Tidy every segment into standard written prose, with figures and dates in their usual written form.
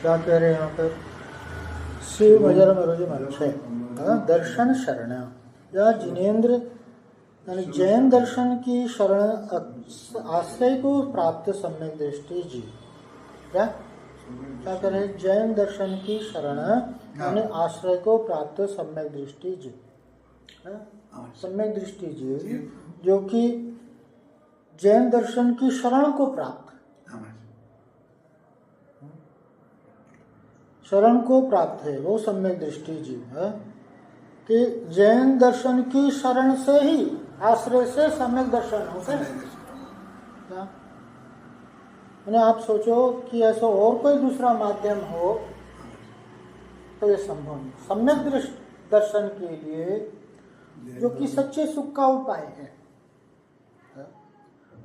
क्या कह रहे हैं यहाँ पर? शिव भजन में 6 दर्शन शरण, या जिनेन्द्र यानी जैन दर्शन की शरण आश्रय को प्राप्त सम्यक दृष्टि जी। क्या क्या करें? जैन दर्शन की शरण यानी आश्रय को प्राप्त सम्यक दृष्टि जी। सम्यक दृष्टि जी जो कि जैन दर्शन की शरण को प्राप्त, शरण को प्राप्त है, वो सम्यक दृष्टि जीव है कि जैन दर्शन की शरण से ही, आश्रय से सम्यक दर्शन होते हैं। क्या आप सोचो कि ऐसा और कोई दूसरा माध्यम हो तो ये संभव नहीं। सम्यक दर्शन के लिए जो कि सच्चे सुख का उपाय है,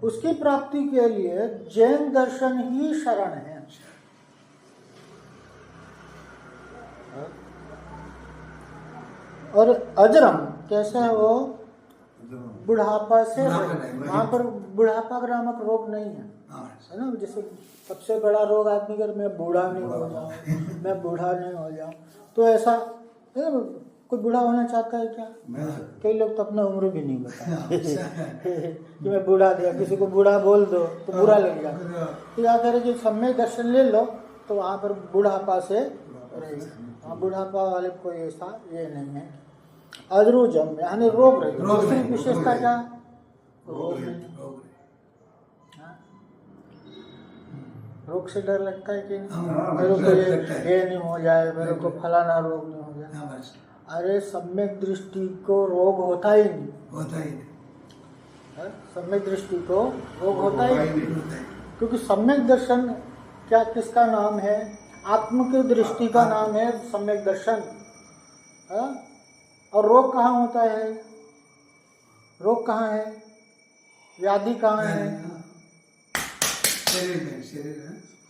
उसकी प्राप्ति के लिए जैन दर्शन ही शरण है। और अजरम कैसे है वो? बुढ़ापा से, वहाँ पर बुढ़ापा नामक रोग नहीं है, है ना। जैसे सबसे बड़ा रोग आदमी कर मैं बूढ़ा नहीं हो जाऊं, मैं बूढ़ा नहीं हो जाऊं, तो ऐसा कोई बूढ़ा होना चाहता है क्या? कई लोग तो अपना उम्र भी नहीं बताते कि मैं बूढ़ा दिया, किसी को बूढ़ा बोल दो तो बुरा लग जाए। तो क्या करे कि सम्यक दर्शन ले लो तो वहाँ पर बुढ़ापा से रहेगा। बुढ़ापा वाले कोई ऐसा ये नहीं है। अजरूजम यानी रोग रहित, दूसरी विशेषता क्या? रोग नहीं। रोग से डर लगता है कि मेरे को ये नहीं हो जाए, मेरे को फलाना रोग नहीं हो जाए। अरे सम्यक दृष्टि को रोग होता ही नहीं, होता ही नहीं। सम्यक दृष्टि को रोग होता ही नहीं, क्योंकि सम्यक दर्शन क्या किसका नाम है? आत्म की दृष्टि का नाम है सम्यक दर्शन। और रोग कहाँ होता है? रोग कहाँ है? व्याधि कहाँ है?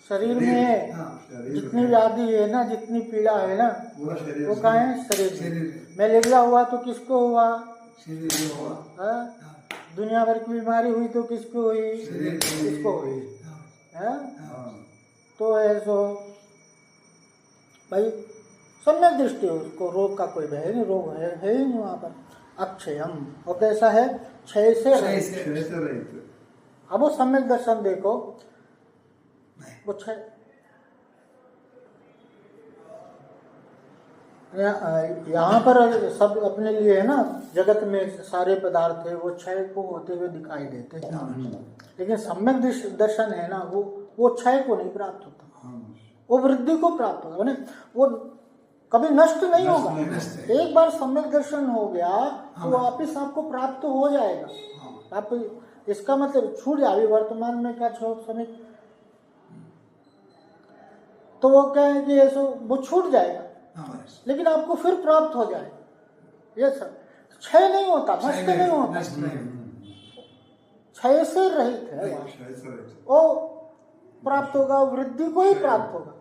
शरीर में है। जितनी व्याधि है ना, जितनी पीड़ा है ना, वो कहाँ है? शरीर में। मलेरिया हुआ तो किसको हुआ? दुनिया भर की बीमारी हुई तो किसको हुई? किसको हुई? तो ऐसो भाई सम्यक दृष्टि हो, उसको रोग का कोई भय नहीं, रोग है ही नहीं वहाँ पर। अक्षयम, और कैसा है? क्षय से रहित। अब वो सम्यक दर्शन देखो, वो क्षय, यहाँ पर सब अपने लिए है ना, जगत में सारे पदार्थ है वो क्षय को होते हुए दिखाई देते हैं, लेकिन सम्यक दर्शन है ना, वो क्षय को नहीं प्राप्त होता, वो वृद्धि को प्राप्त होता है। वो कभी नष्ट नहीं होगा। एक बार सम्यक दर्शन हो गया तो वापिस आपको प्राप्त हो जाएगा। आप इसका मतलब छूट जाए। अभी वर्तमान में क्या समय तो वो क्या है कि ऐसा वो छूट जाएगा, लेकिन आपको फिर प्राप्त हो जाएगा। ये सब क्षय नहीं होता, नष्ट नहीं होता, क्षय से रहित है, वो प्राप्त होगा, वृद्धि को ही प्राप्त होगा।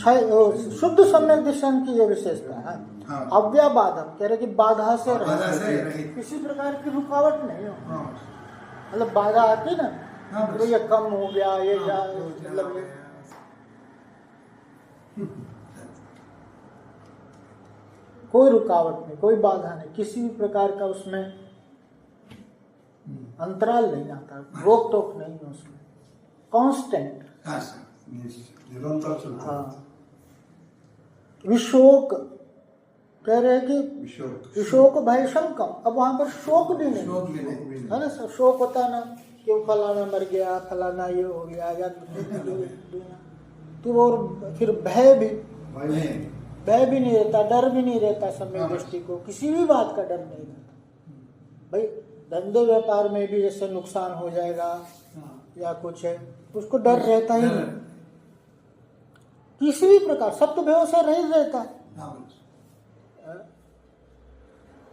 शुद्ध सम्यक दर्शन की ये विशेषता है। अव्याबाधम कह रहे कि बाधा से रहे, किसी प्रकार की रुकावट नहीं हो। मतलब बाधा आती ना, तो ये कम हो गया, ये मतलब कोई रुकावट नहीं, कोई बाधा नहीं, किसी भी प्रकार का उसमें अंतराल नहीं आता, रोक टोक नहीं है उसमें, कांस्टेंट। हाँ, विशोक कह रहे हैं कि विशोक भय शंकम। अब वहां पर शोक भी नहीं है ना। शोक होता ना कि फलाना मर गया, फलाना ये हो गया, या तो और फिर भय भी नहीं रहता, डर भी नहीं रहता। सम्यक दृष्टि को किसी भी बात का डर नहीं रहता। भाई धंधे व्यापार में भी जैसे नुकसान हो जाएगा या कुछ है, उसको डर रहता ही नहीं। किसी भी प्रकार सब तो भय से रहित रहता है,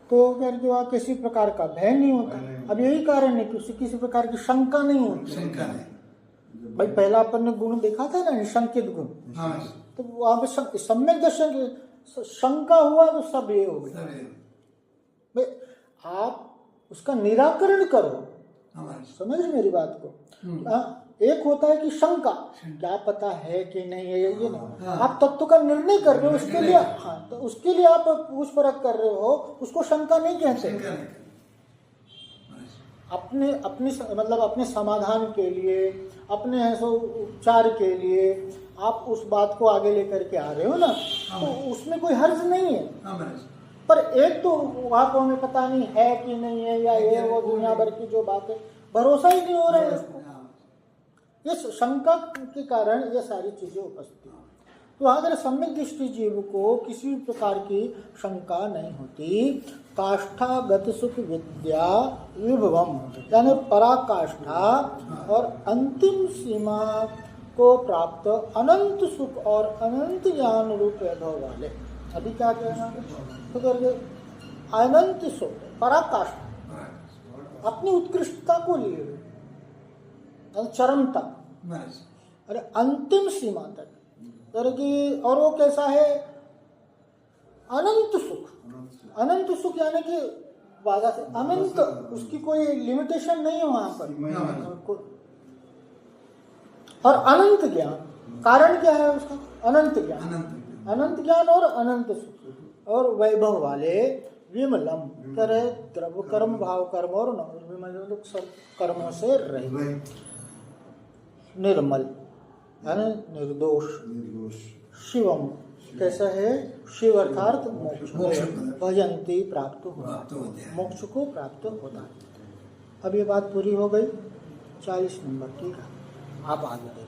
तो करके वहाँ किसी प्रकार का भय नहीं होता। अब यही कारण है कि किसी प्रकार की शंका नहीं होती। भाई पहला अपन ने गुण देखा था ना, निशंकित गुण, तो वहां पे सम्यक दर्शन शंका हुआ तो सब ये हो गया। भाई आप उसका निराकरण करो, समझ रहे मेरी बात को? एक होता है कि शंका, क्या पता है कि नहीं है, ये नहीं, आप तत्व का निर्णय कर रहे हो, उसके लिए तो उसके लिए आप पूछ परख कर रहे हो, उसको शंका नहीं कहते। अपने मतलब अपने समाधान के लिए, अपने उपचार के लिए आप उस बात को आगे लेकर के आ रहे हो ना, तो उसमें कोई हर्ज नहीं है। पर एक तो आपको हमें पता नहीं है कि नहीं है, या ये वो दुनिया भर की जो बात है, भरोसा ही नहीं हो रहा है उसको, इस शंका के कारण ये सारी चीजें उपस्थित हैं। तो अगर सम्यक दृष्टि जीव को किसी प्रकार की शंका नहीं होती, काष्ठागत सुख विद्या विभवम, यानी पराकाष्ठा और अंतिम सीमा को प्राप्त अनंत सुख और अनंत ज्ञान रूप वैभव वाले, अभी क्या कहना तो करके अनंत सुख, पराकाष्ठा, अपनी उत्कृष्टता को लिए चरम तक, अरे अंतिम सीमा तक कि, और वो कैसा है, अनंत सुख। अनंत सुख यानी कि बाधा से अनंत, उसकी कोई लिमिटेशन नहीं है वहां पर। और अनंत ज्ञान, कारण क्या है उसका? अनंत ज्ञान, अनंत ज्ञान और अनंत सुख और वैभव वाले विमलम, करे द्रव्य कर्म भाव कर्म और विमल सब कर्मों से रहित, निर्मल यानी निर्दोष, शिवम कैसा है, शिव अर्थात मोक्ष, भजंती प्राप्त होता, मोक्ष को प्राप्त होता है। अब ये बात पूरी हो गई। 40 नंबर, ठीक है, आप आगे देखते।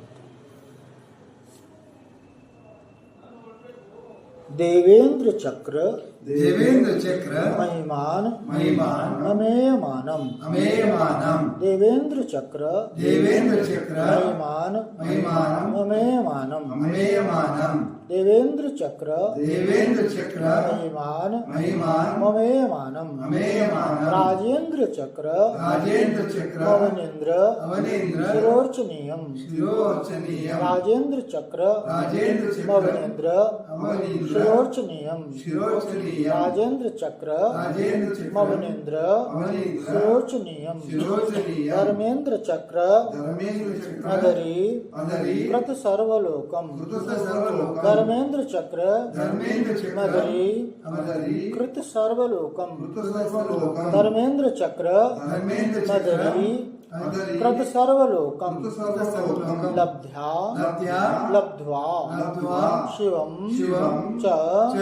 देवेंद्र चक्र, देवेंद्र चक्र महिमान महिमान अमेयमानम, अमेयमानम, देवेंद्र चक्र, देवेंद्र चक्र महिमान महिमानम, अमेयमानम, अमेयमानम, देवेंद्र चक्र, देवेंद्र चक्र महिमान महिमान अमेयमानम, अमेयमानम, राजेंद्र चक्र, राजेंद्र चक्र अवनेन्द्र अवनेन्द्र शिरोर्चनीयम, शिरोर्चनीयम, राजेंद्र चक्र, राजेंद्र चक्र अवनेन्द्र अवनीन्द्र शिरोर्चनीयम, शिरोर्चनीयम, राजेंद्र चक्र, राजेंद्र चक्र अवनेन्द्र अवनीन्द्र शिरोर्चनीयम, शिरोर्चनीयम, धर्मेंद्र चक्र, धर्मेंद्र चक्र अधरी अधरी कृत सर्वलोकम, कृत सर्वलोकम, धर्मेंद्र चक्र, धर्मेंद्र चक्र मधुरी अधरी कृत सर्वलोकम, कृत सर्वलोकम, धर्मेंद्र चक्र, धर्मेंद्र चक्र मधुरी अधरी कृत सर्वलोकम, कृत सर्वलोकम, लब्ध्या लब्ध्या लब्ध्वा लब्ध्वा शिवम शिवम च च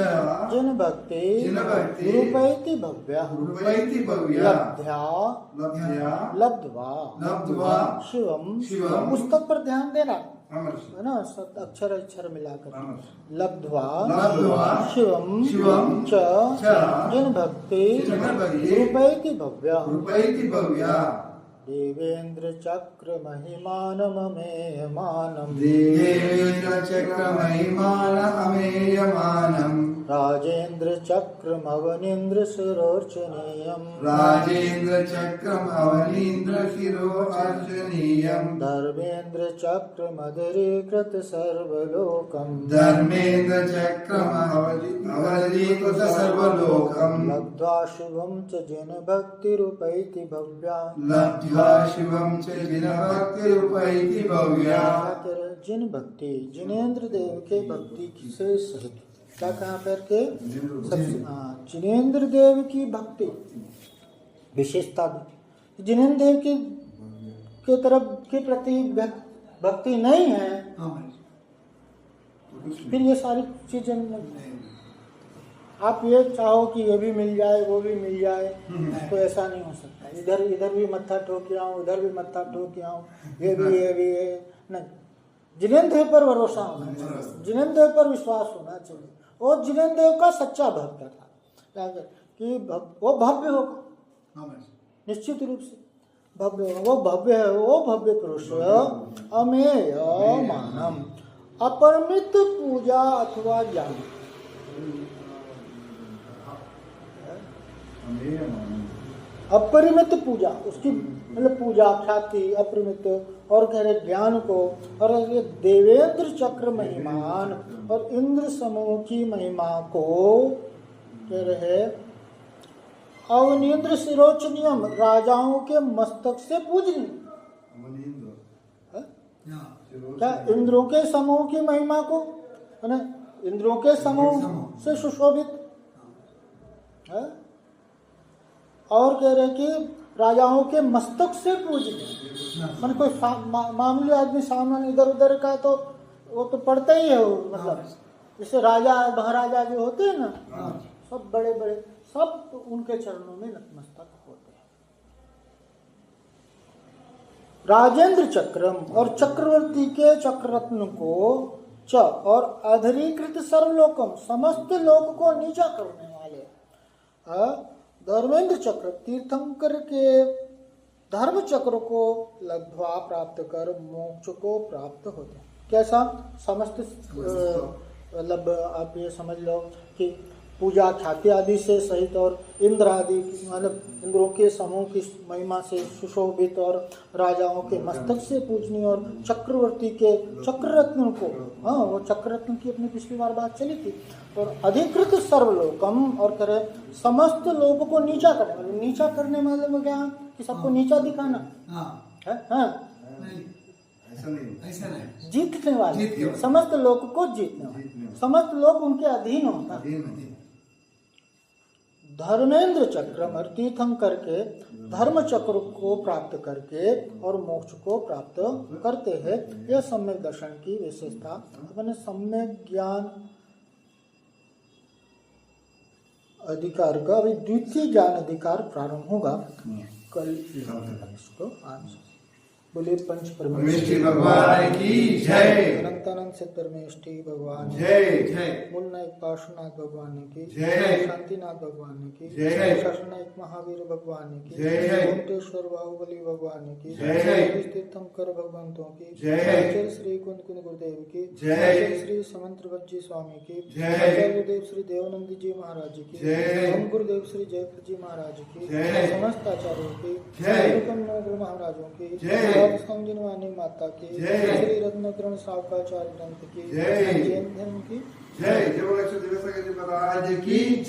जिन भक्ति जिन भक्ति रूपैति भव्य रूपैति भव्य लब्ध्या लब्ध्या लब्ध्वा लब्ध्वा शिवम, शिवम, पुस्तक पर ध्यान देना अमर है ना, सब अक्षर अक्षर मिलाकर, अमर लब्ध्वा लब्ध्वा शिवम शिवम च च जिन भक्ति जिन भक्ति रूपैति भव्य रूपैति भव्य देवेंद्र चक्र महिमानममेयमानम, देवेंद्र चक्र महिमान अमेयमानम, राजेंद्र चक्रम अवनीन्द्र शिरोर्चनीयम, राजेंद्र चक्रम अवनीन्द्र शिरोर्चनीयम, धर्मेंद्र चक्रम अधरीकृत सर्वलोकम, धर्मेंद्र चक्रम अवलीकृत सर्वलोकम, लब्ध्वा शिवम च जिन भक्ति रूपैति भव्या, लब्ध्वा शिवम च जिन भक्ति रूपैति भव्या, जिन भक्ति जिनेन्द्र देव के भक्ति से सहित, क्या कहा पर के जिनेन्द्र देव की भक्ति विशेषता, जिनेन्द्र देव के तरफ के प्रति भक्ति नहीं है, फिर ये सारी चीजें नहीं। आप ये चाहो कि ये भी मिल जाए वो भी मिल जाए, तो ऐसा नहीं हो सकता। इधर इधर भी मत्था ठोक आऊँ, उधर भी मत्था ठोक आऊँ, ये भी नहीं। जिनेन्द्र देव पर भरोसा होना चाहिए, जिनेन्द्र देव पर विश्वास होना चाहिए। और जिनेन्द्र देव का सच्चा भक्त था कि वो भव्य होगा, निश्चित रूप से भव्य होगा। वो भव्य है, वो भव्य पुरुष अमेय मानम, अपरिमित पूजा अथवा ज्ञान, अपरिमित पूजा, उसकी मतलब पूजा ख्याति अपरिमित, और कह रहे ज्ञान को, और ये देवेंद्र चक्र महिमान और इंद्र समूह की महिमा को कह रहे अवनीन्द्र शिरोचनियम, राजाओं के मस्तक से पूजनीय। क्या इंद्रों के समूह की महिमा को, है ना, इंद्रों के समूह से सुशोभित है। और कह रहे कि राजाओं के मस्तक से पूजनीय, मन कोई मामूली आदमी सामान्य इधर उधर का तो वो तो पढ़ता ही है वो, मतलब जैसे राजा महाराजा जो होते हैं ना, सब बड़े बड़े सब उनके चरणों में नतमस्तक होते हैं। राजेंद्र चक्रम, और चक्रवर्ती के चक्ररत्न को, च और अधरीकृत सर्वलोकम, समस्त लोक को नीचा करने वाले, धर्मेंद्र चक्र, तीर्थंकर के धर्म चक्र को लब्ध्वा प्राप्त कर मोक्ष को प्राप्त होते हैं। कैसा? समस्त मतलब आप ये समझ लो कि पूजा ख्याति आदि से सहित और इंद्र आदि मतलब इंद्रों के समूह की महिमा से सुशोभित और राजाओं के मस्तक से पूजनीय और चक्रवर्ती के चक्ररत्न को, हाँ वो चक्ररत्न की अपनी पिछली बार बात चली थी, और अधिकृत सर्वलोकम, और करे समस्त लोगों को नीचा करने वाले। नीचा करने मतलब क्या कि सबको नीचा दिखाना है, हाँ जीतने वाले, समस्त लोग को जीतने वाले, समस्त लोग उनके अधीन होता है। धर्मेंद्र चक्रम, और तीर्थंकर के धर्म चक्र को प्राप्त करके और मोक्ष को प्राप्त करते हैं। यह सम्यक दर्शन की विशेषता। अपने सम्यक ज्ञान अधिकार का अभी द्वितीय ज्ञान अधिकार प्रारंभ होगा कल इसको। आज बोले पंच परमेष्ठी भगवान की जय, अनंतानंद से परमेष्ठी भगवान जय जय, मूल नायक पार्श्वनाथ भगवान की जय, शांतिनाथ भगवान की जय, शासनायक महावीर भगवान की जय, ओंकारेश्वर बाहुबली भगवान की जय, तीर्थंकर भगवंतों की जय, श्री कुंद कुंद गुरुदेव की जय, श्री समंत्र बज्जी स्वामी की जय, गुरुदेव श्री देवानंद जी महाराज की जय, हम गुरुदेव श्री जयपुर जी महाराज की जय, समस्त आचार्यों की जय, गुरु महाराजों की जय, समझनवानी माता की जय, श्री रत्नकरण सावकाचार्य ग्रंथ की जय, जैन धर्म की जय, जय बोलो महाराज की।